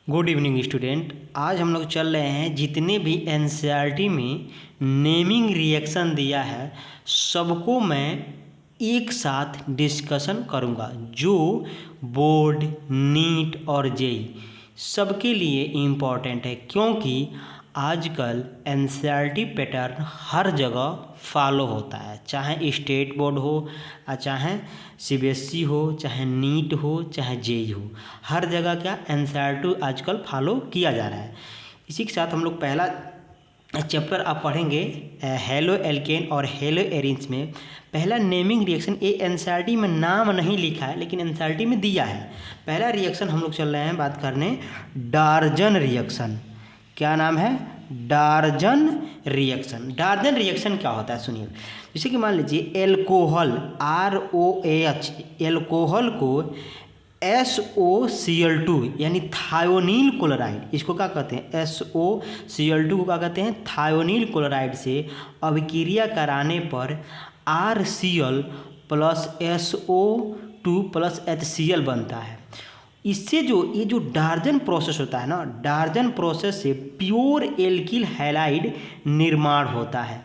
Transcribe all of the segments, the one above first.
Good evening student. आज हम लोग चल रहे हैं जितने भी एनसीईआरटी में नेमिंग रिएक्शन दिया है सबको मैं एक साथ डिस्कशन करूंगा, जो बोर्ड, नीट और जेई सबके लिए इम्पॉर्टेंट है, क्योंकि आजकल एनसीईआरटी पैटर्न हर जगह फॉलो होता है, चाहे स्टेट बोर्ड हो, चाहे सीबीएसई हो, चाहे नीट हो, चाहे जेई हो, हर जगह क्या एनसीईआरटी आजकल फॉलो किया जा रहा है। इसी के साथ हम लोग पहला चैप्टर आप पढ़ेंगे हेलो एल्केन और हेलो एरिन्स में। पहला नेमिंग रिएक्शन, ये एनसीईआरटी में नाम नहीं लिखा है लेकिन एनसीईआरटी में दिया है। पहला रिएक्शन हम लोग चल रहे हैं बात करने डार्जन रिएक्शन। क्या नाम है? डार्जन रिएक्शन। डार्जन रिएक्शन क्या होता है सुनिए। जैसे कि मान लीजिए एल्कोहल ROH, एल्कोहल को SOCl2 यानी थायोनील क्लोराइड, इसको क्या कहते हैं? SOCl2 को क्या कहते हैं? थायोनील क्लोराइड से अभिक्रिया कराने पर RCl plus SO2 plus HCl बनता है। इससे ये जो डार्जन प्रोसेस होता है ना, डार्जन प्रोसेस से प्योर एल्किल हैलाइड निर्माण होता है।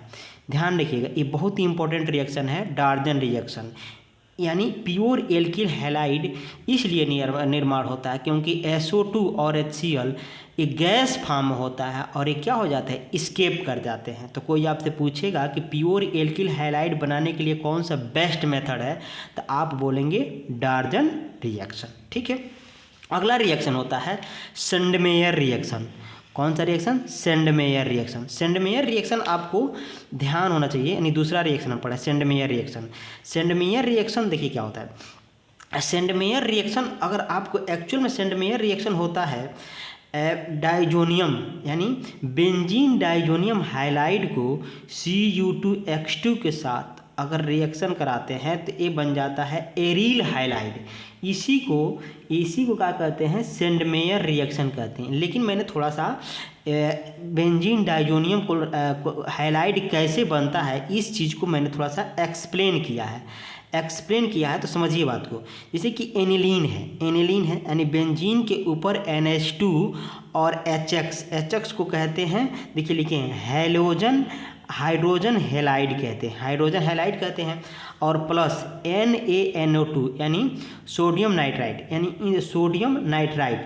ध्यान रखिएगा, ये बहुत ही इंपॉर्टेंट रिएक्शन है डार्जन रिएक्शन। यानी प्योर एल्किल हैलाइड इसलिए निर्माण होता है क्योंकि SO2 और HCl एक गैस फॉर्म होता है और ये क्या हो जाता है? इस्केप कर जाते हैं। तो कोई आपसे पूछेगा कि प्योर एल्किल हैलाइड बनाने के लिए कौन सा बेस्ट मेथड है, तो आप बोलेंगे डार्जन रिएक्शन। ठीक है। अगला रिएक्शन होता है सेंडमेयर रिएक्शन। कौन सा reaction? Sandmeyer reaction. Sandmeyer reaction आपको ध्यान होना चाहिए, यानी दूसरा रिएक्शन पड़ा है सेंडमेयर रिएक्शन। सेंडमेयर रिएक्शन देखिए क्या होता है। सेंडमेयर रिएक्शन अगर आपको एक्चुअल में सेंडमेयर रिएक्शन होता है डाइजोनियम यानी बेंजीन डाइजोनियम हाइलाइड को Cu2X2 के साथ अगर रिएक्शन कराते हैं तो ये बन जाता है एरिल हाइलाइड। इसी को क्या कहते हैं? सेंडमेयर रिएक्शन कहते हैं। लेकिन मैंने थोड़ा सा बेंजीन डाइजोनियम हाइलाइड कैसे बनता है इस चीज़ को मैंने थोड़ा सा एक्सप्लेन किया है, तो समझिए बात को। जैसे कि एनिलीन है यानी बेंजीन के ऊपर NH2 और HX को कहते हैं, देखिए लिखे हैं हाइड्रोजन हैलाइड कहते हैं, और प्लस NaNO2 यानी सोडियम नाइट्राइड,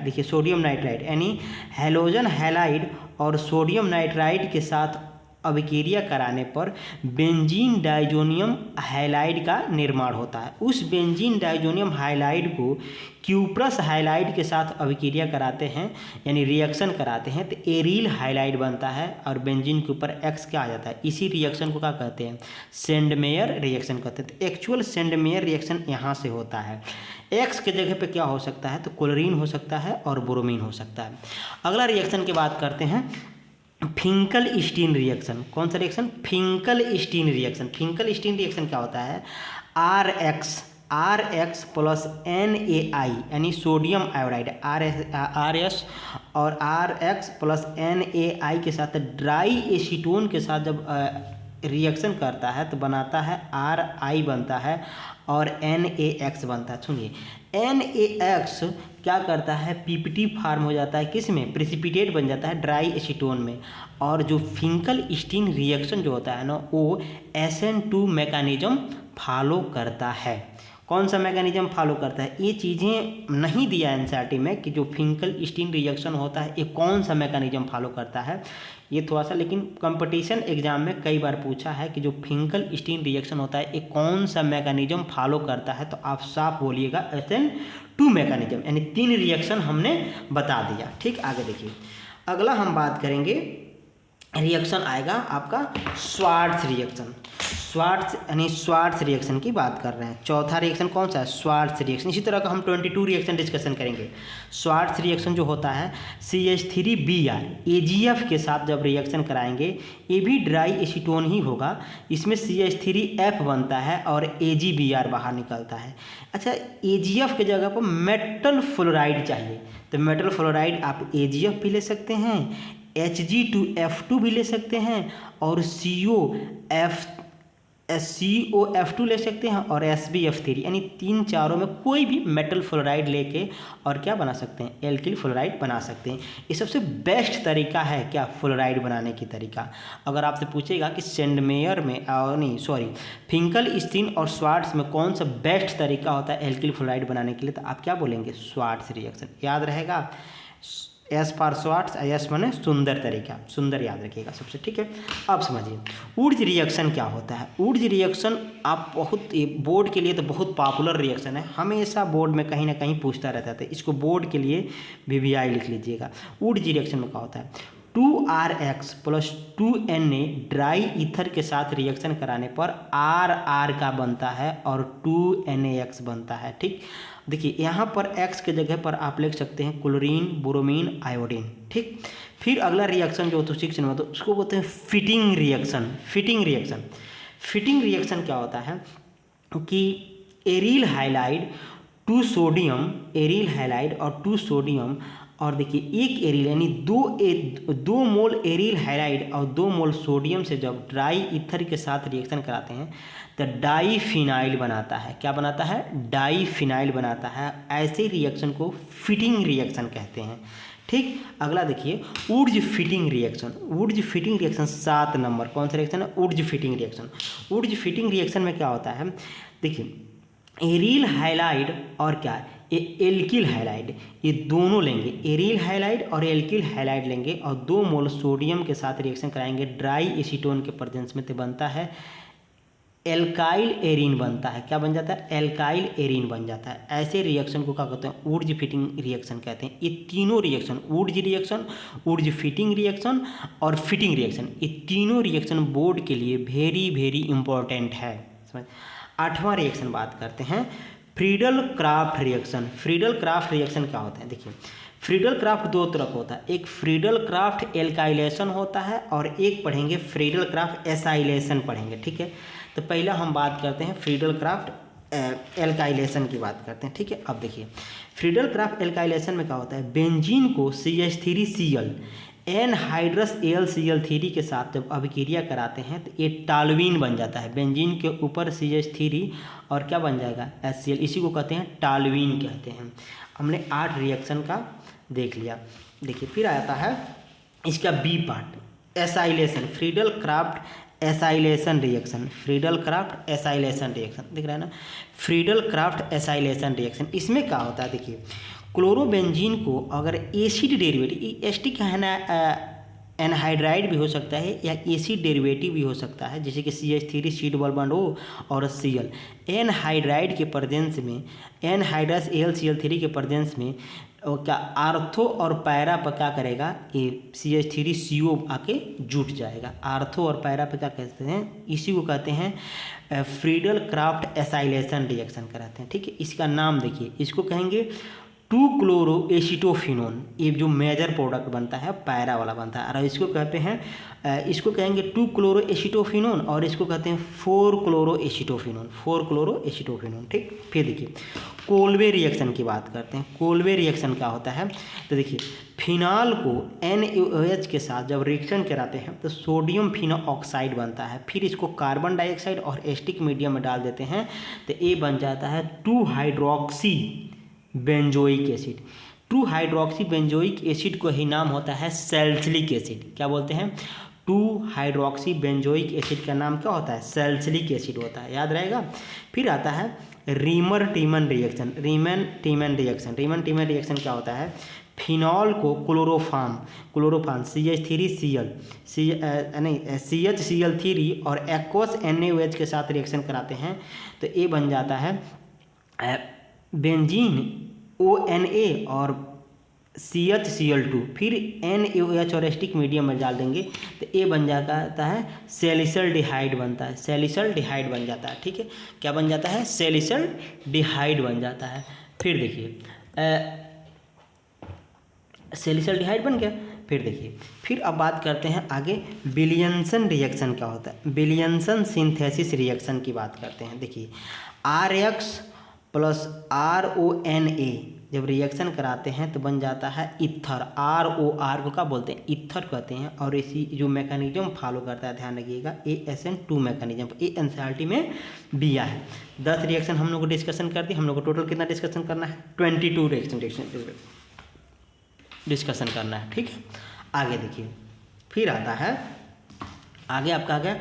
देखिए सोडियम नाइट्राइड यानी हैलोजन हैलाइड और सोडियम नाइट्राइड के साथ अभिक्रिया कराने पर बेंजीन डाइजोनियम हाइलाइड का निर्माण होता है। उस बेंजीन डाइजोनियम हाइलाइड को क्यूप्रस हाइलाइड के साथ अभिक्रिया कराते हैं यानी रिएक्शन कराते हैं तो एरिल हाइलाइड बनता है और बेंजीन के ऊपर X क्या आ जाता है। इसी रिएक्शन को क्या कहते हैं? सेंडमेयर रिएक्शन कहते हैं। तो एक्चुअल सेंडमेयर रिएक्शन यहाँ से होता है। X के जगह पे क्या हो सकता है? तो क्लोरीन हो सकता है और ब्रोमीन हो सकता है। अगला रिएक्शन की बात करते हैं फिंकल-स्टीन रिएक्शन। कौन सा रिएक्शन? फिंकल-स्टीन रिएक्शन क्या होता है? RX प्लस NaI यानी सोडियम आयोडाइड RS और RX प्लस NaI के साथ ड्राई एसीटोन के साथ जब रिएक्शन करता है तो बनाता है RI बनता है और NaX बनता है। सुनिए, NaX क्या करता है? PPT फार्म हो जाता है किस में? प्रेसिपिटेट बन जाता है ड्राई एसीटोन में। और जो फिंकल-स्टीन रिएक्शन जो होता है ना, वो SN2 मैकेनिज्म फॉलो करता है। कौन सा मैकेनिज्म फॉलो करता है? ये चीज़ें नहीं दिया एनसीईआरटी में कि जो फिंकल-स्टीन रिएक्शन होता है ये कौन सा मैकेनिज्म फॉलो करता है, ये थोड़ा सा, लेकिन कंपटीशन एग्जाम में कई बार पूछा है कि जो फिंकल-स्टीन रिएक्शन होता है ये कौन सा मैकेनिज्म फॉलो करता है, तो आप साफ बोलिएगा SN2 मैकेनिज्म, यानी 3 रिएक्शन हमने बता दिया। ठीक, आगे देखिए। अगला हम बात करेंगे, रिएक्शन आएगा आपका स्वार्ट्ज रिएक्शन। स्वार्ट्ज रिएक्शन की बात कर रहे हैं। चौथा रिएक्शन कौन सा है? Swarts reaction. इसी तरह का हम 22 रिएक्शन डिस्कशन करेंगे। स्वार्ट्ज रिएक्शन जो होता है CH3Br AgF के साथ जब रिएक्शन कराएंगे, ये भी ड्राई एसीटोन ही होगा, इसमें CH3F बनता है और AgBr बाहर निकलता है। अच्छा, AgF के जगह पर मेटल फ्लोराइड चाहिए तो मेटल फ्लोराइड आप AgF भी ले सकते हैं, Hg2F2 भी ले सकते हैं और SCOF2 ले सकते हैं और SbF3, यानी तीन चारों में कोई भी मेटल फ्लोराइड लेके और क्या बना सकते हैं, एल्किल फ्लोराइड बना सकते हैं। ये सबसे बेस्ट तरीका है क्या, फ्लोराइड बनाने की तरीका। अगर आपसे पूछेगा कि सेंडमेयर में फिंकलस्टीन और स्वार्ट्स में कौन सा बेस्ट तरीका होता है एल्किल फ्लोराइड बनाने के लिए, तो आप क्या बोलेंगे, स्वार्ट्स रिएक्शन। याद रहेगा, एस फॉर स्वार्ट्स, एस माने सुंदर तरीका, सुंदर याद रखिएगा सबसे, ठीक है। अब समझिए वुड्स रिएक्शन क्या होता है। वुड्स रिएक्शन आप बहुत बोर्ड के लिए तो बहुत पॉपुलर रिएक्शन है, हमेशा बोर्ड में कहीं ना कहीं पूछता रहता है, इसको बोर्ड के लिए VVI लिख लीजिएगा। वुड्स रिएक्शन में क्या होता है, 2RX + 2Na ड्राई ईथर के साथ रिएक्शन कराने पर RR का बनता है और 2NaX बनता है, ठीक। देखिए यहाँ पर X के जगह पर आप लिख सकते हैं क्लोरीन, ब्रोमीन, आयोडीन, ठीक। फिर अगला रिएक्शन जो होता है 6 नंबर, तो उसको बोलते हैं फिटिंग रिएक्शन। फिटिंग रिएक्शन क्या होता है कि एरिल हाइलाइड टू सोडियम, और देखिए एक एरिल यानी 2 मोल एरिल हाइलाइड और 2 मोल सोडियम से जब ड्राई ईथर के साथ रिएक्शन कराते हैं तो डाईफिनाइल बनाता है। क्या बनाता है, डाईफिनाइल बनाता है। ऐसे रिएक्शन को फिटिंग रिएक्शन कहते हैं, ठीक। अगला देखिए वुड्स फिटिंग रिएक्शन 7 नंबर, कौन सा रिएक्शन है, Wurtz Fittig reaction. Wurtz Fittig reaction में क्या होता है, देखिए एरिल हाइलाइड और क्या एल्किल हाइलाइड, ये दोनों लेंगे, एरिल हाइलाइड और एल्किल हाइलाइड लेंगे और 2 मोल सोडियम के साथ रिएक्शन कराएंगे ड्राई एसीटोन के प्रेजेंस में, तो बनता है एल्काइल एरीन बनता है। क्या बन जाता है, एल्काइल एरीन बन जाता है। ऐसे रिएक्शन को क्या कहते हैं, वुड्स फिटिंग रिएक्शन कहते हैं। ये तीनों reaction, Wurtz reaction, Wurtz Fittig reaction और फिटिंग रिएक्शन, ये तीनों रिएक्शन बोर्ड के लिए वेरी वेरी इंपॉर्टेंट है। समझ। 8वां रिएक्शन बात करते हैं, फ्रीडल क्राफ्ट रिएक्शन क्या होता है। देखिए फ्रीडल क्राफ्ट 2 तरह का होता है, एक फ्रीडल क्राफ्ट एल्काइलेशन होता है और एक पढ़ेंगे फ्रीडल क्राफ्ट एसाइलेशन पढ़ेंगे, ठीक है। तो पहला हम बात करते हैं फ्रीडल क्राफ्ट एल्काइलेशन की बात करते हैं, ठीक है। अब देखिए फ्रीडल क्राफ्ट एल्काइलेशन में क्या होता है, बेंजीन को CH3Cl एनहाइड्रस AlCl3 के साथ जब अभिक्रिया कराते हैं तो ये टालवीन बन जाता है। बेंजीन के ऊपर CH3 और क्या बन जाएगा, HCl, इसी को कहते हैं टालवीन कहते हैं। हमने 8 रिएक्शन का देख लिया। देखिए फिर आता है इसका B part, acylation, Friedel Crafts acylation reaction, दिख रहा है ना, फ्रीडल क्राफ्ट एसाइलेशन रिएक्शन। इसमें क्या होता है, देखिए क्लोरोबेंजीन को अगर एसिड डेरिवेटिव, एस्टिक एनहाइड्राइड भी हो सकता है या एसिड डेरिवेटिव भी हो सकता है, जैसे कि CH3 C double bond O और Cl, एनहाइड्राइड के प्रेजेंस में, एनहाइड्रस AlCl3 के प्रेजेंस में क्या आर्थो और पैरा पर क्या करेगा, ये CH3CO आके जुट जाएगा। आर्थो और पैरा पर क्या कहते हैं, इसी को कहते हैं फ्रीडल क्राफ्ट एसाइलेशन रिएक्शन कराते हैं, ठीक है। इसका नाम देखिए, इसको कहेंगे 2-क्लोरोएसिटोफिनोन, ये जो मेजर प्रोडक्ट बनता है पैरा वाला बनता है, और इसको कहते हैं इसको कहेंगे 2-क्लोरोएसिटोफिनोन और इसको कहते हैं 4-क्लोरोएसिटोफिनोन, ठीक। फिर देखिए कोल्वे रिएक्शन की बात करते हैं। कोल्वे रिएक्शन क्या होता है, तो देखिए फिनाल को NaOH के साथ जब रिएक्शन कराते हैं तो सोडियम फिनोऑक्साइड बनता है, फिर इसको कार्बन डाइऑक्साइड और एस्टिक मीडियम में डाल देते हैं तो ये बन जाता है 2-हाइड्रोक्सी बेंजोइक एसिड। 2-हाइड्रोक्सी बेंजोइक एसिड को ही नाम होता है सैलिसिलिक एसिड। क्या बोलते हैं, 2-हाइड्रोक्सी बेंजोइक एसिड का नाम क्या होता है, सैलिसिलिक एसिड होता है, याद रहेगा। फिर आता है रीमन टीमन रिएक्शन। रीमन टीमन रिएक्शन क्या होता है, फिनॉल को क्लोरोफॉर्म CHCl3 और एक्वस NaOH के साथ रिएक्शन कराते हैं तो ये बन जाता है बेंजीन ONA और CHCl2, फिर NaOH और एस्टिक मीडियम में डाल देंगे तो ये बन जाता है सैलिसल्डिहाइड बनता है, सैलिसल्डिहाइड बन जाता है, ठीक है। क्या बन जाता है, सैलिसल्डिहाइड बन जाता है। फिर देखिए सैलिसल्डिहाइड बन गया। फिर देखिए फिर अब बात करते हैं आगे विलियंसन रिएक्शन क्या होता है। विलियंसन सिंथेसिस रिएक्शन की बात करते हैं। देखिए RX + RONA जब रिएक्शन कराते हैं तो बन जाता है इथर, ROR को क्या बोलते हैं, इथर कहते हैं। और इसी जो मैकेनिज्म फॉलो करता है, ध्यान रखिएगा, ASN2 मैकेनिज्म, ये एनसीईआरटी में दिया है। 10 रिएक्शन हम लोग को डिस्कशन कर दी। हम लोग को टोटल कितना डिस्कशन करना है, 22 रिएक्शन डिस्कशन करना है, ठीक है। आगे देखिए, फिर आता है आगे आपका आ गया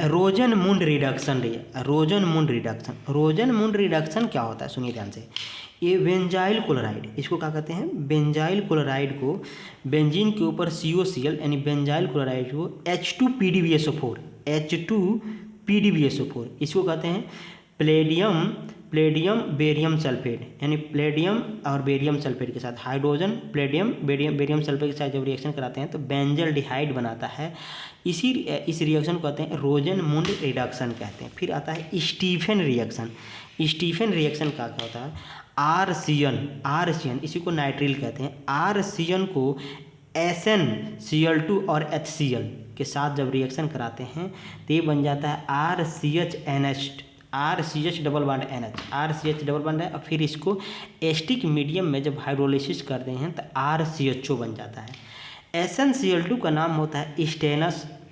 रोजन-मुंड रिडक्शन। रोजन-मुंड रिडक्शन, रोजन-मुंड रिडक्शन क्या होता है, सुनिए ध्यान से। ये बेंजाइल क्लोराइड, इसको क्या कहते हैं, बेंजाइल क्लोराइड को बेंजीन के ऊपर COCl यानी बेंजाइल क्लोराइड को H2PdBSO4, H2PdBSO4 इसको कहते हैं प्लेडियम बेरियम सल्फेट, यानी प्लेडियम और बेरियम सल्फेट के साथ हाइड्रोजन प्लेडियम बेरियम सल्फेट के साथ जब रिएक्शन कराते हैं तो बेंजल डिहाइड बनाता है। इस रिएक्शन को कहते हैं रोजन-मुंड रिडक्शन कहते हैं। फिर आता है स्टीफन रिएक्शन। स्टीफन रिएक्शन क्या होता है, आरसीएन इसी को नाइट्रिल कहते हैं। आरसीएन को SnCl2 और HCl के साथ जब रिएक्शन कराते हैं तो ये बन जाता है RCH double bond NH, RCH double bond है। और फिर इसको एस्टिक मीडियम में जब हाइड्रोलिसिस करते हैं तो RCHO बन जाता है। SnCl2 का नाम होता है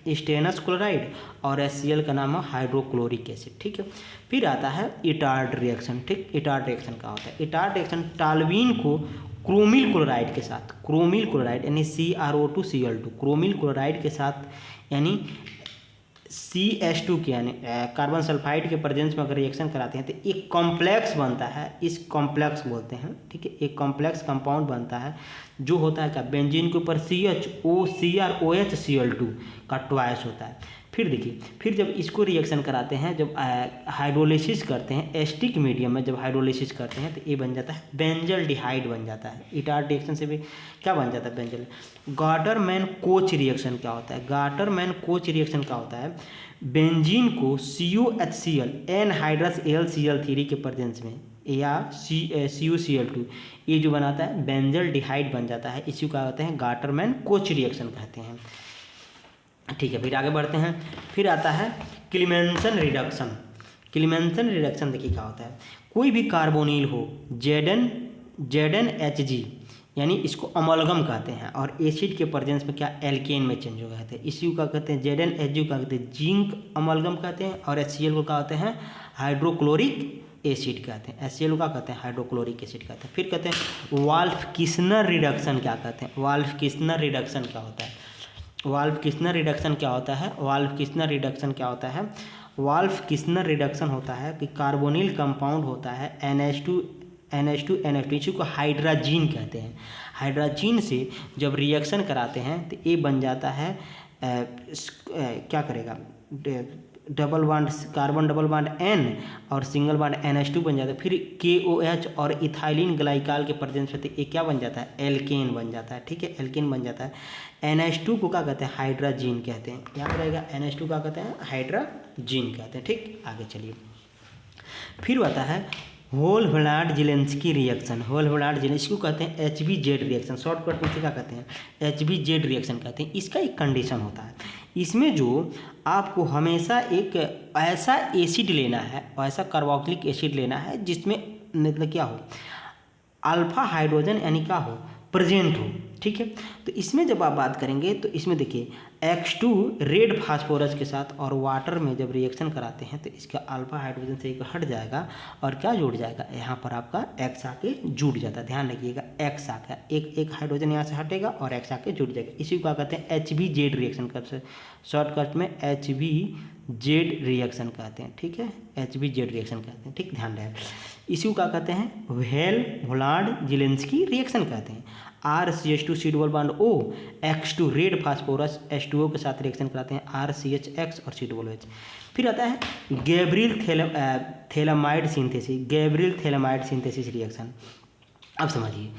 स्टेनस क्लोराइड और HCl का नाम है हाइड्रोक्लोरिक एसिड, ठीक है। फिर आता है इटार्ड रिएक्शन, ठीक। इटार्ड रिएक्शन क्या होता है, इटार्ड रिएक्शन टालवीन को क्रोमिल क्लोराइड के साथ, क्रोमिल क्लोराइड यानी CrO2Cl2, क्रोमिल क्लोराइड के साथ यानी CH2 के यानी कार्बन सल्फाइड के प्रेजेंस में अगर रिएक्शन कराते हैं तो एक कॉम्प्लेक्स बनता है, इस कॉम्प्लेक्स बोलते हैं, ठीक है। एक कॉम्प्लेक्स कंपाउंड बनता है जो होता है क्या, बेंजीन के ऊपर CHOCrOHCl2 का ट्वाइस होता है। फिर देखिए, फिर जब इसको रिएक्शन कराते हैं, जब हाइड्रोलिसिस करते हैं एस्टिक मीडियम में, जब हाइड्रोलिसिस करते हैं तो ये बन जाता है बेंजल डिहाइड बन जाता है। इटार्ड रिएक्शन से भी क्या बन जाता है, बेंजल। गाटरमैन कोच रिएक्शन क्या होता है, गाटरमैन कोच रिएक्शन क्या होता है, बेंजीन को COHCl एनहाइड्रस AlCl3 के प्रेजेंस में या CuCl2 ये जो बनाता है बेंजल डिहाइड बन जाता है। इसी को क्या कहते हैं, गाटरमैन कोच रिएक्शन कहते हैं, ठीक है। फिर आगे बढ़ते हैं। फिर आता है क्लीमेंसन रिडक्शन। क्लीमेंसन रिडक्शन देखिए क्या होता है, कोई भी कार्बोनिल हो ZnHG यानी इसको अमलगम कहते हैं और एसिड के प्रेजेंस में क्या एल्केन में चेंज हो गए थे। इसी को क्या कहते हैं, ZnHG को कहते हैं जिंक अमलगम कहते हैं और HCl को क्या कहते हैं हाइड्रोक्लोरिक एसिड कहते हैं। HCl को क्या कहते हैं हाइड्रोक्लोरिक एसिड कहते हैं। फिर कहते हैं वाल्फ-किस्नर रिडक्शन क्या कहते हैं, वाल्फ-किस्नर रिडक्शन क्या होता है, वाल्फ-किस्नर रिडक्शन क्या होता है, वाल्फ-किस्नर रिडक्शन क्या होता है, वाल्फ-किस्नर रिडक्शन होता है कि कार्बोनिल कंपाउंड होता है NH2NH2 इसी को हाइड्राजीन कहते हैं। हाइड्राजीन से जब रिएक्शन कराते हैं तो ये बन जाता है क्या करेगा, double bond carbon double bond N और सिंगल बॉन्ड NH2 बन जाता है। फिर KOH और इथाइलिन ग्लाइकाल के प्रेजेंस में तो ये क्या बन जाता है, एल्केन बन जाता है, ठीक है, एल्केन बन जाता है। NH2 को क्या कहते हैं, हाइड्राजीन कहते हैं, याद रहेगा NH2 क्या कहते हैं, हाइड्राजीन कहते हैं, ठीक। आगे चलिए, फिर आता है होल-होलार्ड-ज़ेलेंस्की रिएक्शन। होल-होलार्ड-ज़ेलेंस्की को कहते हैं HBZ रिएक्शन, शॉर्टकट में क्या कहते हैं, HBZ रिएक्शन कहते हैं। इसका एक कंडीशन होता है, इसमें जो आपको हमेशा एक ऐसा एसिड लेना है, ऐसा कार्बोक्सिलिक एसिड लेना है जिसमें मतलब क्या हो, अल्फा हाइड्रोजन यानी क्या हो, प्रेजेंट हो, ठीक है। तो इसमें जब आप बात करेंगे तो इसमें देखिए X2 रेड फास्फोरस के साथ और वाटर में जब रिएक्शन कराते हैं तो इसका अल्फा हाइड्रोजन से एक हट जाएगा और क्या जुड़ जाएगा, यहाँ पर आपका X आके जुड़ जाता है, ध्यान रखिएगा, X आकर एक हाइड्रोजन यहाँ से हटेगा और X आके जुड़ जाएगा। इसी को क्या कहते हैं, HBZ रिएक्शन करते हैं, शॉर्टकट में HBZ रिएक्शन कहते हैं, ठीक है, HBZ रिएक्शन कहते हैं, ठीक, ध्यान रहे। इसी को क्या कहते हैं, होल-होलार्ड-ज़ेलेंस्की रिएक्शन कहते हैं। RCH2 double bond O X2 red phosphorus H2O के साथ रिएक्शन कराते हैं RCHX और C OH। फिर आता है Gabriel phthalimide synthesis, Gabriel phthalimide synthesis reaction. अब समझिए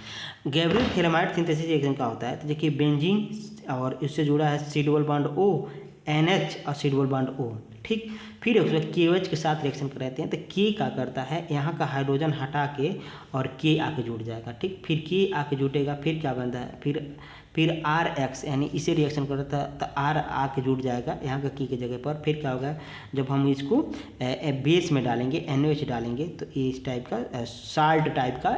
गैब्रियल थैलामाइड सिंथेसिस रिएक्शन क्या होता है, तो देखिए बेंजीन और इससे जुड़ा है C double bond O NH और C डबल बॉन्ड O, ठीक। फिर उसमें KOH के साथ रिएक्शन कराते हैं तो K क्या करता है, यहाँ का हाइड्रोजन हटा के और K आके जुड़ जाएगा, ठीक। फिर K आके जुटेगा, फिर क्या बनता है, फिर RX यानी इसे रिएक्शन करता है तो R आके जुड़ जाएगा यहाँ का K की जगह पर। फिर क्या होगा, जब हम इसको बेस में डालेंगे NaOH डालेंगे तो ये इस टाइप का साल्ट टाइप का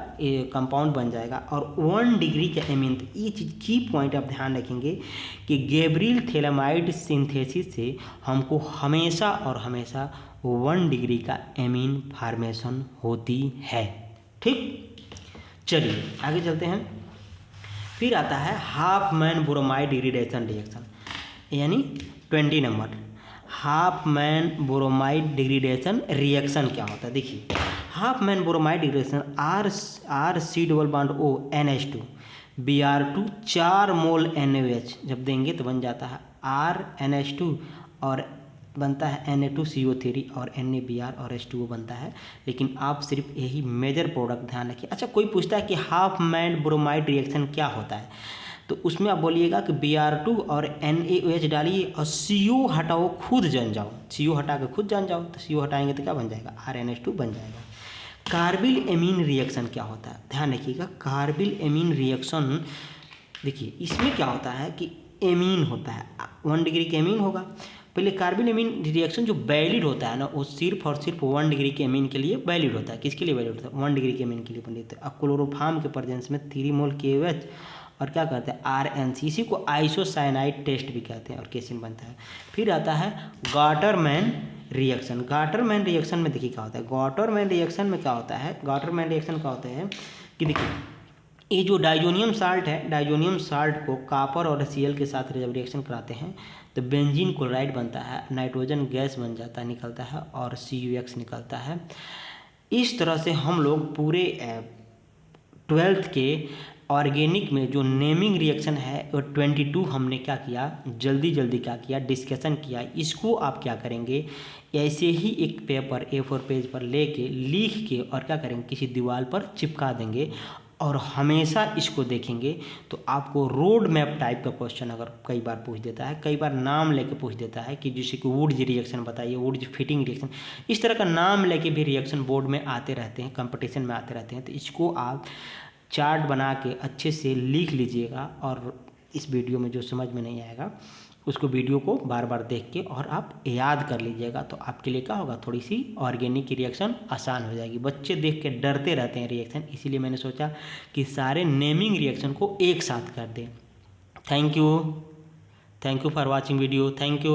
कंपाउंड बन जाएगा। और 1 डिग्री का एमीन, तो ये चीज़ की पॉइंट आप ध्यान रखेंगे कि गैब्रियल थैलामाइड सिंथेसिस से हमको हमेशा और हमेशा 1 डिग्री का एमीन फार्मेशन होती है, ठीक। चलिए आगे चलते हैं। फिर आता है हाफमैन ब्रोमाइड डिग्रेडेशन रिएक्शन, यानी 20 नंबर। हाफमैन ब्रोमाइड डिग्रेडेशन रिएक्शन क्या होता है, देखिए Hofmann bromide degradation R C double bond O NH2 Br2 4 mole NaOH जब देंगे तो बन जाता है RNH2 और बनता है Na2CO3 और NaBr और H2O बनता है। लेकिन आप सिर्फ यही मेजर प्रोडक्ट ध्यान रखिए। अच्छा, कोई पूछता है कि हाफमैन ब्रोमाइड रिएक्शन क्या होता है, तो उसमें आप बोलिएगा कि Br2 और NaOH डालिए और CO हटाओ, खुद जन जाओ, CO हटा के खुद जन जाओ, तो CO हटाएंगे तो क्या बन जाएगा, RNH2 बन जाएगा। कार्बिल एमीन रिएक्शन क्या होता है, ध्यान रखिएगा। कार्बिल एमीन रिएक्शन, देखिए इसमें क्या होता है कि एमीन होता है, 1 डिग्री के एमीन होगा। पहले कार्बिल एमीन रिएक्शन जो वैलिड होता है ना, वो सिर्फ और सिर्फ 1 डिग्री के एमीन के लिए वैलिड होता है। किसके लिए वैलिड होता है, 1 डिग्री के एमीन के लिए वैलिड होता है। अब क्लोरोफॉर्म के प्रेजेंस में 3 मोल KOH और क्या करते हैं RNC, इसी को आइसोसाइनाइड टेस्ट भी कहते हैं और केसिन बनता है। फिर आता है गॉटरमैन रिएक्शन। गॉटरमैन रिएक्शन में देखिए क्या होता है, गॉटरमैन रिएक्शन में क्या होता है, गॉटरमैन रिएक्शन क्या होता है कि देखिए ये जो डाइजोनियम साल्ट है, डाइजोनियम साल्ट को कॉपर और Cl के साथ जब रिएक्शन कराते हैं तो बेंजीन क्लोराइड बनता है, नाइट्रोजन गैस बन जाता है, निकलता है और CuX निकलता है। इस तरह से हम लोग पूरे 12th के ऑर्गेनिक में जो नेमिंग रिएक्शन है वो 22 हमने क्या किया, जल्दी क्या किया, डिस्कशन किया। इसको आप क्या करेंगे, ऐसे ही एक पेपर A4 पेज पर लेके लिख के और क्या करेंगे, किसी दीवार पर चिपका देंगे और हमेशा इसको देखेंगे। तो आपको रोड मैप टाइप का क्वेश्चन अगर कई बार पूछ देता है, कई बार नाम लेके पूछ देता है कि जैसे कि वुड्स रिएक्शन बताइए, वुड्स फिटिंग रिएक्शन, इस तरह का नाम लेके भी रिएक्शन बोर्ड में आते रहते हैं, कंपटीशन में आते रहते हैं। तो इसको आप चार्ट बना के अच्छे से लिख लीजिएगा और इस वीडियो में जो समझ में नहीं आएगा उसको वीडियो को बार बार देख के और आप याद कर लीजिएगा। तो आपके लिए क्या होगा, थोड़ी सी ऑर्गेनिक की रिएक्शन आसान हो जाएगी। बच्चे देख के डरते रहते हैं रिएक्शन, इसीलिए मैंने सोचा कि सारे नेमिंग रिएक्शन को एक साथ कर दें। Thank you for watching video, thank you.